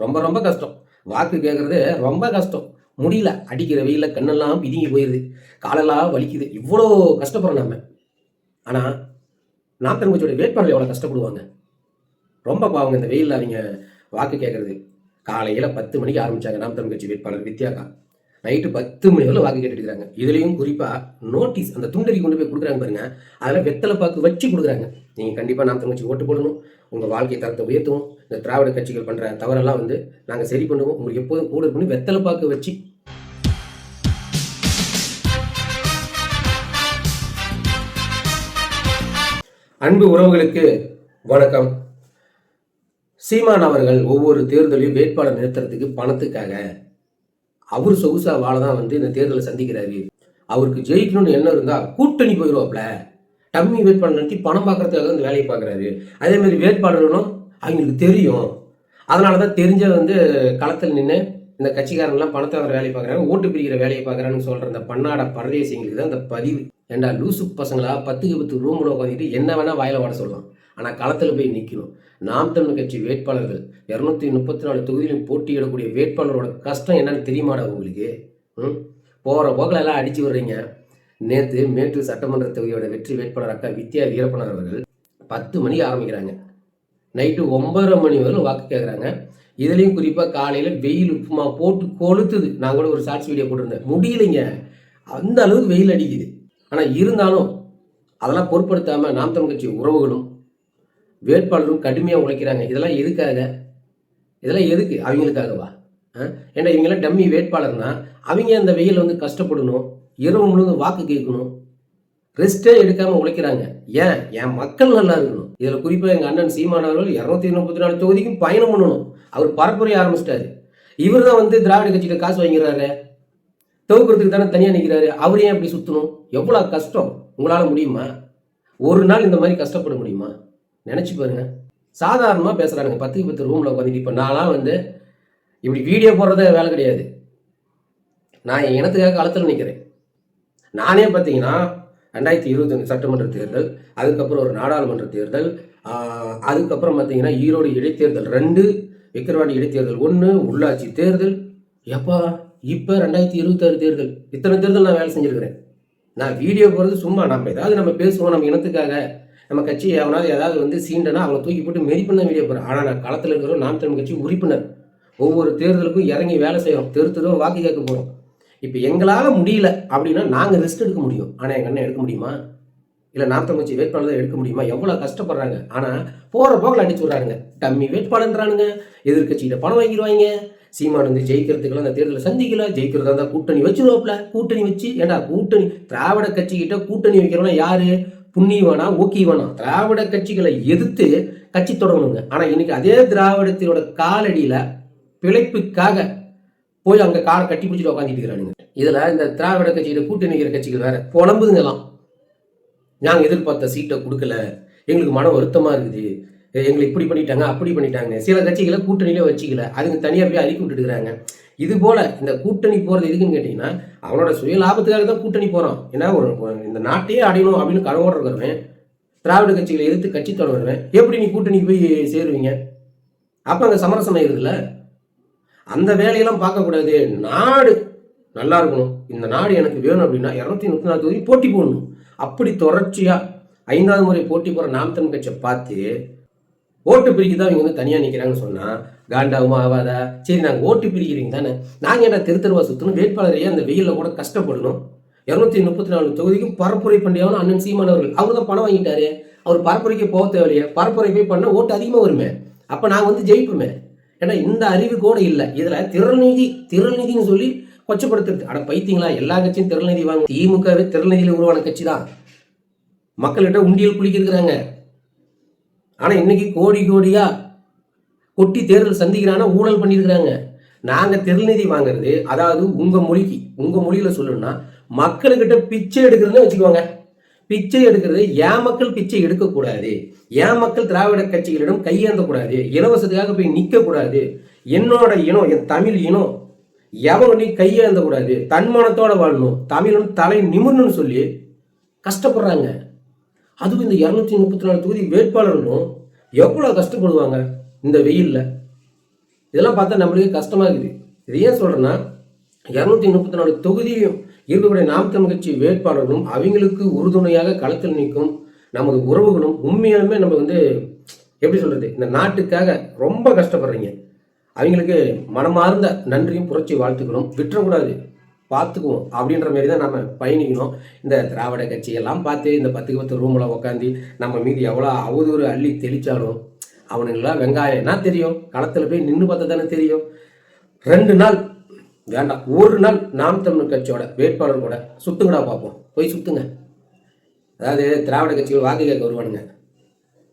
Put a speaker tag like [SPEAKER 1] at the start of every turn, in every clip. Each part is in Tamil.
[SPEAKER 1] ரொம்ப ரொம்ப கஷ்டம். வாக்கு கேட்கறது ரொம்ப கஷ்டம். முடியல. அடிக்கிற வெயில்ல கண்ணெல்லாம் பிதுங்கி போயிருது. காலெல்லாம் வலிக்குது. இவ்வளோ கஷ்டப்படுறோம் நாம. ஆனா, நாம் தமிழ் கட்சியோட வேட்பாளர் எவ்வளோ கஷ்டப்படுவாங்க. ரொம்ப பாவங்க இந்த வெயில்ல அவிங்க வாக்கு கேட்கறது. காலையில 10 மணிக்கு ஆரம்பிச்சாங்க நாம் தமிழ் கட்சி வேட்பாளர் வித்யாக்கா. நைட்டு 10 மணி வரலும் வாக்கு கேட்டுட்டு இருக்காங்க. இதுலயும் குறிப்பா நோட்டீஸ் அந்த துண்டறி கொண்டு போய் கொடுக்குறாங்க பாருங்க. அதில் வெத்தலை பாக்கு வச்சு கொடுக்குறாங்க. நீங்க கண்டிப்பா நாம் தமிழ் கட்சி ஓட்டு போடணும். உங்க வாழ்க்கை தரத்தை உயர்த்துவோம். இந்த திராவிட கட்சிகள் பண்ற தவறெல்லாம் நாங்க சரி பண்ணுவோம். உங்களுக்கு எப்போதும் கூட இருக்கணும் வெத்தலை பாக்கு வச்சு. அன்பு உறவுகளுக்கு வணக்கம். சீமான் அவர்கள் ஒவ்வொரு தேர்தலையும் வேட்பாளர் நிறுத்துறதுக்கு பணத்துக்காக அவர் சொகுசா வாழ தான் இந்த தேர்தலை சந்திக்கிறாரு. அவருக்கு ஜெயிக்கணும்னு எண்ணம் இருந்தா கூட்டணி போயிடுவாப்ல. டம்மி வேட்பாளர் நடத்தி பணம் பார்க்கறதுக்காக இந்த வேலையை பார்க்குறாரு. அதே மாதிரி வேட்பாளர்களும் அவங்களுக்கு தெரியும். அதனாலதான் தெரிஞ்ச களத்தில் நின்று இந்த கட்சிக்காரங்களாம் பணத்தை அவர் வேலையை பார்க்குறாங்க, ஓட்டு பிரிக்கிற வேலையை பார்க்குறான்னு சொல்ற இந்த பன்னாட பரதேசிங்களுக்கு தான் இந்த பதிவு. ஏண்டா லூசு பசங்களா 10 ரூம்ல உட்காந்துட்டு என்ன வேணா வாயில வாட சொல்லலாம். ஆனா களத்தில் போய் நிற்கணும். நாம் தமிழ் கட்சி வேட்பாளர்கள் 234 தொகுதியிலும் போட்டியிடக்கூடிய வேட்பாளரோட கஷ்டம் என்னன்னு தெரியுமாடா உங்களுக்கு? போகிற போக்கில் எல்லாம் அடிச்சு விடுறீங்க. நேற்று மேட்டூர் சட்டமன்ற தொகுதியோட வெற்றி வேட்பாளர் அக்கா வித்யா வீரப்பனார் அவர்கள் 10 மணிக்கு ஆரம்பிக்கிறாங்க. நைட்டு 9:30 மணி வரையும் வாக்கு கேட்குறாங்க. இதுலேயும் குறிப்பாக காலையில் வெயில் உப்புமா போட்டு கொளுத்துது. நான் கூட ஒரு ஷார்ட்ஸ் வீடியோ போட்டிருந்தேன். முடியலைங்க, அந்த அளவுக்கு வெயில் அடிக்குது. ஆனால் இருந்தாலும் அதெல்லாம் பொருட்படுத்தாமல் நாம் தமிழ் கட்சி உறவுகளும் வேட்பாளரும் கடுமையாக உழைக்கிறாங்க. இதெல்லாம் எதுக்காக? இதெல்லாம் எதுக்கு? அவங்களுக்காகவா? ஏன்னா இவங்கெல்லாம் டம்மி வேட்பாளர்னா அவங்க அந்த வெயில் கஷ்டப்படணும், இரவு முழுவதும் வாக்கு கேட்கணும், ரெஸ்டே எடுக்காமல் உழைக்கிறாங்க. ஏன்? என் மக்கள் நல்லா இருக்கணும். இதில் குறிப்பாக எங்கள் அண்ணன் சீமான் அவர்கள் 234 தொகுதிக்கும் பயணம் பண்ணணும். அவர் பரப்புரைய ஆரம்பிச்சிட்டாரு. இவர் தான் திராவிட கட்சியில காசு வாங்கிறாரு, தொகுக்கிறதுக்கு தானே தனியாக நிற்கிறாரு. அவர் ஏன் அப்படி சுற்றணும்? எவ்வளோ கஷ்டம் உங்களால் முடியுமா? ஒரு நாள் இந்த மாதிரி கஷ்டப்பட முடியுமா? நினச்சி பாருங்க. சாதாரணமாக பேசுகிறானுங்க 10 ரூமில் உட்காந்துட்டு. இப்போ நான்லாம் இப்படி வீடியோ போடுறதே வேலை கிடையாது. நான் என் இனத்துக்காக களத்தில் நிற்கிறேன். நானே பார்த்தீங்கன்னா 2025 சட்டமன்ற தேர்தல், அதுக்கப்புறம் ஒரு நாடாளுமன்ற தேர்தல், அதுக்கப்புறம் பார்த்தீங்கன்னா ஈரோடு இடைத்தேர்தல் 2, விக்கிரவாண்டி இடைத்தேர்தல் 1, உள்ளாட்சி தேர்தல், எப்பா இப்போ 2026 தேர்தல், இத்தனை தேர்தல் நான் வேலை செஞ்சுருக்கிறேன். நான் வீடியோ போகிறது சும்மா நம்ம பேசுவோம், நம்ம இனத்துக்காக, நம்ம கட்சி அவனால் ஏதாவது சீண்டனா அவங்களை தூக்கி போட்டு மெரி பண்ண வீடியோ போகிறேன். ஆனால் நான் களத்தில் இருக்கிறோம் நாம் தமிழ் கட்சி உறுப்பினர். ஒவ்வொரு தேர்தலுக்கும் இறங்கி வேலை செய்கிறோம், தெருத்துறோம், வாக்கு கேட்க போகிறோம். இப்போ எங்களால் முடியல அப்படின்னா நாங்கள் ரெஸ்ட் எடுக்க முடியும். ஆனால் எங்கள் அண்ணன் எடுக்க முடியுமா? இல்லை நாம் தமிழ் கட்சி வேட்பாளர் எடுக்க முடியுமா? எவ்வளோ கஷ்டப்படுறாங்க. ஆனால் போகிற போக்கில் அடிச்சு விட்றானுங்க. டம்மி வேட்பாளர்ன்றானுங்க. எதிர்கட்சிகிட்ட பணம் வாங்கிடுவாங்க. சீமான் ஜெயிக்கிறதுக்கெல்லாம் அந்த தேர்தலை சந்திக்கல. ஜெயிக்கிறதா இருந்தால் கூட்டணி வச்சுருவாப்ல. கூட்டணி வச்சு ஏண்டா கூட்டணி திராவிட கட்சிக்கிட்ட கூட்டணி வைக்கிறோம்னா யாரு? புண்ணியவானா ஓக்கியவானா? திராவிட கட்சிகளை எதிர்த்து கட்சி தொடங்கணுங்க. ஆனால் இன்னைக்கு அதே திராவிடத்தினோட காலடியில் பிழைப்புக்காக போய் அங்கே காரை கட்டி பிடிச்சிட்டு உட்காந்துட்டு இருக்கிறானுங்க. இதில் இந்த திராவிட கட்சியில கூட்டணி வைக்கிற கட்சிகள் வேற புலம்புதுங்கலாம். நாங்கள் எதிர்பார்த்த சீட்டை கொடுக்கல, எங்களுக்கு மன வருத்தமாக இருக்குது, எங்களை இப்படி பண்ணிட்டாங்க அப்படி பண்ணிட்டாங்க. சில கட்சிகளை கூட்டணியிலே வச்சுக்கல, அதுங்க தனியாக போய் அறிக்கை விட்டுட்டுக்கிறாங்க. இது போல இந்த கூட்டணி போகிறது எதுக்குன்னு கேட்டிங்கன்னா அவனோட சுய லாபத்துக்காக தான் கூட்டணி போகிறோம். ஏன்னா இந்த நாட்டையே அடையணும் அப்படின்னு கனவோட இருக்கிறவன் திராவிட கட்சிகளை எதிர்த்து கட்சி தொடங்குறவன் எப்படி நீ கூட்டணிக்கு போய் சேருவீங்க? அப்போ அங்கே சமரசம் ஆயிருதுல்ல. அந்த வேலையெல்லாம் பார்க்கக்கூடாது. நாடு நல்லா இருக்கணும், இந்த நாடு எனக்கு வேணும் அப்படின்னா 234 தொகுதி போட்டி போடணும். அப்படி தொடர்ச்சியாக 5வது முறை போட்டி போகிற நாம் தமிழ் கட்சியை பார்த்து ஓட்டு பிரிக்க தான் இவங்க தனியாக நிற்கிறாங்கன்னு சொன்னால் காண்டாவுமா ஆகாதா? சரி, நாங்கள் ஓட்டு பிரிக்கிறீங்க தானே, நாங்கள் என்ன தெருவா சுற்றணும், வேட்பாளரையே அந்த வெயிலில் கூட கஷ்டப்படணும். 234 தொகுதிக்கும் பரப்புரை பண்ணியாலும் அண்ணன் சீமான் அவர் தான் பணம் வாங்கிட்டாரு. அவர் பரப்புரைக்கு போக தேவையில்லையே, பரப்புரை போய் பண்ண ஓட்டு அதிகமாக வருமே, அப்போ நாங்கள் ஜெயிப்போமே. ஏன்னா இந்த அறிவு கூட இல்லை. இதில் திரள்நிதின்னு சொல்லி கொச்சப்படுத்துறது. அட பைத்தியங்களா, எல்லா கட்சியும் திரள்நிதி வாங்க. திமுகவே திரள்நிதியில் உருவான கட்சி தான். மக்கள்கிட்ட உண்டியல் குளிக்கிறாங்க. ஆனால் இன்னைக்கு கோடியா கொட்டி தேர்தல் சந்திக்கிறானா ஊழல் பண்ணியிருக்கிறாங்க. நாங்கள் திரள்நிதி வாங்குறது, அதாவது உங்கள் மொழியில் சொல்லணும்னா மக்கள்கிட்ட பிச்சை எடுக்கிறதுன்னு வச்சுக்கோங்க. பிச்சை எடுக்கிறது. என் மக்கள் பிச்சை எடுக்கக்கூடாது, என் மக்கள் திராவிட கட்சிகளிடம் கையேந்தக்கூடாது, இலவசத்துக்காக போய் நிற்கக்கூடாது, என்னோட இனம், என் தமிழ் இனம் எவனையும் கையேந்தக்கூடாது, தன்மானத்தோட வாழணும், தமிழன் தலை நிமிர்னு சொல்லி கஷ்டப்படுறாங்க. அதுவும் இந்த 234 தொகுதி வேட்பாளர்களும் எவ்வளோ கஷ்டப்படுவாங்க இந்த வெயிலில். இதெல்லாம் பார்த்தா நம்மளுக்கு கஷ்டமாக இருக்குது. இது ஏன் சொல்கிறேன்னா, 234 தொகுதியும் இருக்கக்கூடிய நாம் தமிழ் கட்சி வேட்பாளர்களும் அவங்களுக்கு உறுதுணையாக களத்தில் நிற்கும் நமது உறவுகளும் உண்மையாலுமே நம்ம வந்து எப்படி சொல்கிறது, இந்த நாட்டுக்காக ரொம்ப கஷ்டப்படுறீங்க. அவங்களுக்கு மனமார்ந்த நன்றியும் புரட்சி வாழ்த்துக்களும். விட்டுறக்கூடாது, பார்த்துக்குவோம் அப்படின்ற மாரி தான் நம்ம பயணிக்கணும். இந்த திராவிட கட்சியெல்லாம் பார்த்து இந்த 10க்கு 10 ரூமில் உட்காந்து நம்ம மீது எவ்வளோ அவதூறு அள்ளி தெளித்தாலும் அவனுங்களாம் வெங்காயம் என்ன தெரியும், களத்தில் போய் நின்று பார்த்தா தானே தெரியும். 2 நாள் வேண்டாம், 1 நாள் நாம் தமிழ் கட்சியோட வேட்பாளர் கூட சுத்துங்கடா பார்ப்போம். போய் சுத்துங்க. அதாவது திராவிட கட்சிகள் வாக்கு கேட்க வருவானுங்க,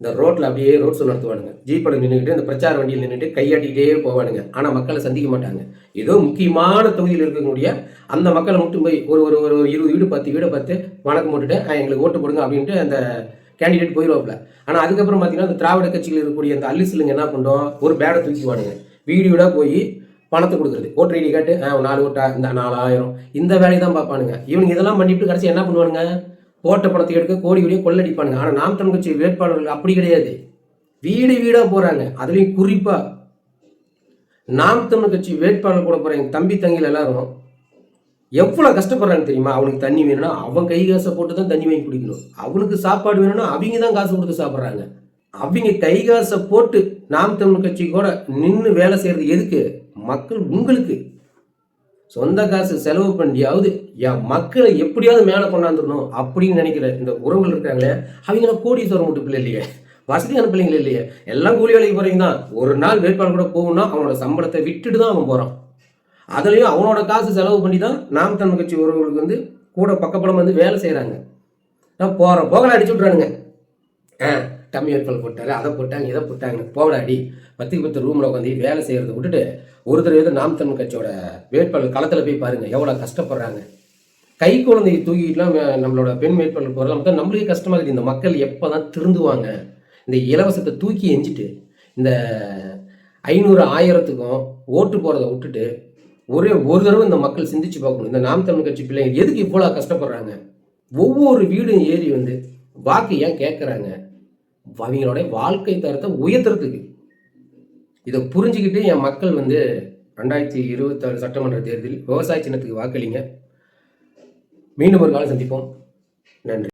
[SPEAKER 1] இந்த ரோட்டில் அப்படியே ரோட் ஷோ நடத்துவானுங்க. ஜீப்போட நின்றுக்கிட்டு இந்த பிரச்சார வண்டியில் நின்றுட்டு கையாட்டிக்கிட்டே போவானுங்க. ஆனால் மக்களை சந்திக்க மாட்டாங்க. ஏதோ முக்கியமான தொகுதியில் இருக்கக்கூடிய அந்த மக்களை மட்டும் போய் ஒரு ஒரு ஒரு 20 வீடு 10 வீடை பார்த்து வணக்கம் போட்டுட்டு எங்களுக்கு ஓட்டு போடுங்க அப்படின்ட்டு அந்த கேண்டிடேட் போயிடுவாப்புல. ஆனால் அதுக்கப்புறம் பார்த்தீங்கன்னா இந்த திராவிட கட்சியில் இருக்கக்கூடிய அந்த அள்ளிசிலுங்க என்ன பண்ணுறோம், ஒரு பேடை தூக்கிவானுங்க. வீடியோட போய் பணத்தை கொடுக்குறது, ஓட்டர் ஐடி காட்டு, 4 ஓட்டா இந்த 4000, இந்த வேலையை தான் பார்ப்பானுங்க. இவனுங்க இதெல்லாம் பண்ணிவிட்டு கடைசி என்ன பண்ணுவானுங்க, போட்ட பணத்தை எடுக்க கோடி கோடியே கொள்ளடிப்பானுங்க. ஆனால் நாம் தமிழ் கட்சி வேட்பாளர்கள் அப்படி கிடையாது. வீடு வீடாக போகிறாங்க. அதுலேயும் குறிப்பாக நாம் தமிழ் கட்சி வேட்பாளர் கூட போகிற எங்கள் தம்பி தங்கிகள் எல்லாரும் எவ்வளோ கஷ்டப்படுறாங்க தெரியுமா. அவனுக்கு தண்ணி வேணும்னா அவன் கை காசை போட்டு தான் தண்ணி வாங்கி குடிக்கணும். அவனுக்கு சாப்பாடு வேணும்னா அவங்க தான் காசு கொடுத்து சாப்பிட்றாங்க. அவங்க கை காசை போட்டு நாம் தமிழ் கட்சி கூட நின்று வேலை செய்கிறது எதுக்கு, மக்கள் உங்களுக்கு சொந்த காசு செலவு பண்ணியாவது என் மக்களை எப்படியாவது மேலே கொண்டாந்துடணும் அப்படின்னு நினைக்கிற இந்த உறவுகள் இருக்காங்களே, அவங்கள கோடீஸ்வரம் மட்டும் பிள்ளை இல்லையே, வசதியான பிள்ளைங்களே இல்லையே, எல்லாம் கூலி வேலைக்கு போகிறீங்க தான். ஒரு நாள் வேட்பாளர் கூட போகணும்னா அவனோட சம்பளத்தை விட்டுட்டு தான் அவன் போகிறான். அதுலேயும் அவனோட காசு செலவு பண்ணி தான் நாம் தமிழ் கட்சி உறவுகளுக்கு வந்து கூட பக்கப்படம் வந்து வேலை செய்கிறாங்க. நான் போகல அடிச்சு விட்றானுங்க. டம்மி வேட்பாளர் போட்டாரு, அதை போட்டாங்க, இதை போட்டாங்க, போகலாடி 10க்கு 10 ரூமில் உட்காந்து வேலை செய்கிறத விட்டுட்டு ஒரு தடவை நாம் தமிழ் கட்சியோட வேட்பாளர் களத்தில் போய் பாருங்கள் எவ்வளோ கஷ்டப்படுறாங்க. கை குழந்தையை தூக்கிட்டுலாம் நம்மளோட பெண் வேட்பாளர் போகிறதா மட்டும் நம்மளுக்கே கஷ்டமாக இருக்குது. இந்த மக்கள் எப்போ தான் திருந்துவாங்க? இந்த இலவசத்தை தூக்கி எஞ்சிட்டு இந்த 500 1000த்துக்கும் ஓட்டு போகிறத விட்டுட்டு ஒரு தடவை இந்த மக்கள் சிந்திச்சு பார்க்கணும். இந்த நாம் தமிழ் கட்சி பிள்ளைங்க எதுக்கு இவ்வளோ கஷ்டப்படுறாங்க? ஒவ்வொரு வீடும் ஏறி வந்து வாக்கு ஏன் கேட்குறாங்க? அவங்களோட வாழ்க்கை தரத்தை உயர்த்துறதுக்கு. இதை புரிஞ்சுக்கிட்டு என் மக்கள் வந்து 2026 சட்டமன்ற தேர்தலில் விவசாய சின்னத்துக்கு வாக்களிங்க. மீண்டும் ஒரு காலம் சந்திப்போம். நன்றி.